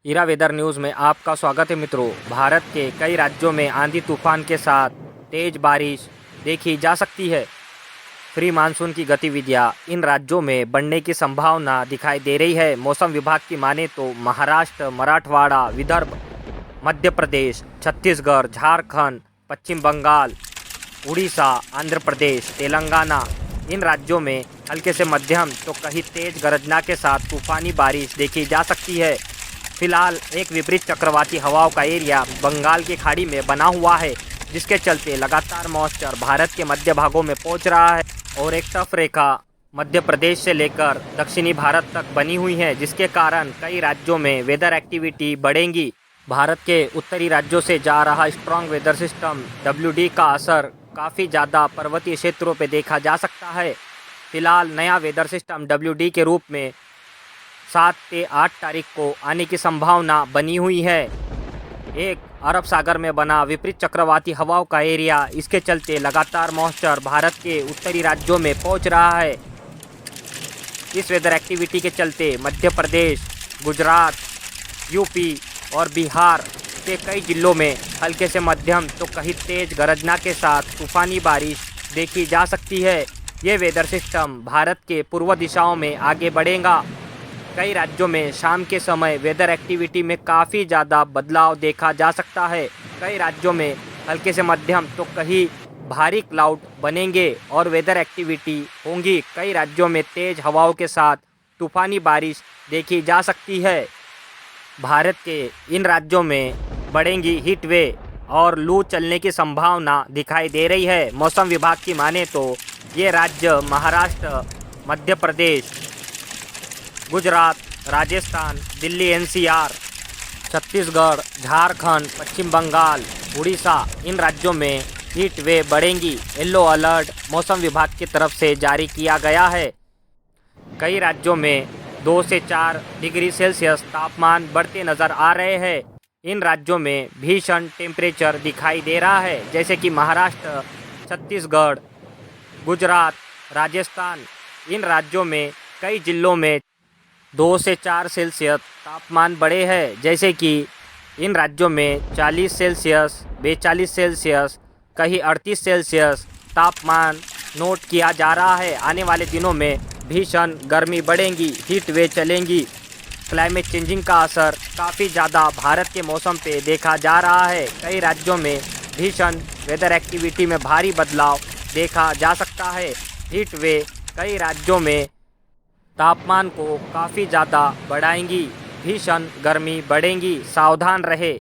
इरा weather news में आपका स्वागत है मित्रों। भारत के कई राज्यों में आंधी तूफान के साथ तेज बारिश देखी जा सकती है। प्री मानसून की गतिविधियां इन राज्यों में बढ़ने की संभावना दिखाई दे रही है। मौसम विभाग की माने तो महाराष्ट्र, मराठवाड़ा, विदर्भ, मध्य प्रदेश, छत्तीसगढ़, झारखंड, पश्चिम बंगाल, उड़ीसा, आंध्र प्रदेश, तेलंगाना, इन राज्यों में हल्के से मध्यम तो कहीं तेज गरजना के साथ तूफानी बारिश देखी जा सकती है। फिलहाल एक विपरीत चक्रवाती हवाओं का एरिया बंगाल की खाड़ी में बना हुआ है, जिसके चलते लगातार मॉइस्चर भारत के मध्य भागों में पहुंच रहा है और एक टफ रेखा मध्य प्रदेश से लेकर दक्षिणी भारत तक बनी हुई है, जिसके कारण कई राज्यों में वेदर एक्टिविटी बढ़ेंगी। भारत के उत्तरी राज्यों से जा रहा स्ट्रॉन्ग वेदर सिस्टम WD का असर काफ़ी ज़्यादा पर्वतीय क्षेत्रों पर देखा जा सकता है। फिलहाल नया वेदर सिस्टम WD के रूप में 7 से 8 तारीख को आने की संभावना बनी हुई है। एक अरब सागर में बना विपरीत चक्रवाती हवाओं का एरिया, इसके चलते लगातार मॉइस्चर भारत के उत्तरी राज्यों में पहुंच रहा है। इस वेदर एक्टिविटी के चलते मध्य प्रदेश, गुजरात, यूपी और बिहार के कई जिलों में हल्के से मध्यम तो कहीं तेज गरजना के साथ तूफानी बारिश देखी जा सकती है। ये वेदर सिस्टम भारत के पूर्व दिशाओं में आगे बढ़ेगा। कई राज्यों में शाम के समय वेदर एक्टिविटी में काफ़ी ज़्यादा बदलाव देखा जा सकता है। कई राज्यों में हल्के से मध्यम तो कहीं भारी क्लाउड बनेंगे और वेदर एक्टिविटी होंगी। कई राज्यों में तेज़ हवाओं के साथ तूफ़ानी बारिश देखी जा सकती है। भारत के इन राज्यों में बढ़ेंगी हीट वेव और लू चलने की संभावना दिखाई दे रही है। मौसम विभाग की माने तो ये राज्य महाराष्ट्र, मध्य प्रदेश, गुजरात, राजस्थान, दिल्ली NCR, छत्तीसगढ़, झारखंड, पश्चिम बंगाल, उड़ीसा, इन राज्यों में हीट वेव बढ़ेंगी। येलो अलर्ट मौसम विभाग की तरफ से जारी किया गया है। कई राज्यों में 2 से 4 डिग्री सेल्सियस तापमान बढ़ते नज़र आ रहे हैं। इन राज्यों में भीषण टेम्परेचर दिखाई दे रहा है, जैसे कि महाराष्ट्र, छत्तीसगढ़, गुजरात, राजस्थान, इन राज्यों में कई जिलों में 2 से 4 सेल्सियस तापमान बढ़े हैं, जैसे कि इन राज्यों में 40 सेल्सियस, 42 सेल्सियस, कहीं 38 सेल्सियस तापमान नोट किया जा रहा है। आने वाले दिनों में भीषण गर्मी बढ़ेगी, हीट वेव चलेंगी। क्लाइमेट चेंजिंग का असर काफ़ी ज़्यादा भारत के मौसम पे देखा जा रहा है। कई राज्यों में भीषण वेदर एक्टिविटी में भारी बदलाव देखा जा सकता है। हीट वेव कई राज्यों में तापमान को काफ़ी ज़्यादा बढ़ाएंगी, भीषण गर्मी बढ़ेंगी। सावधान रहे।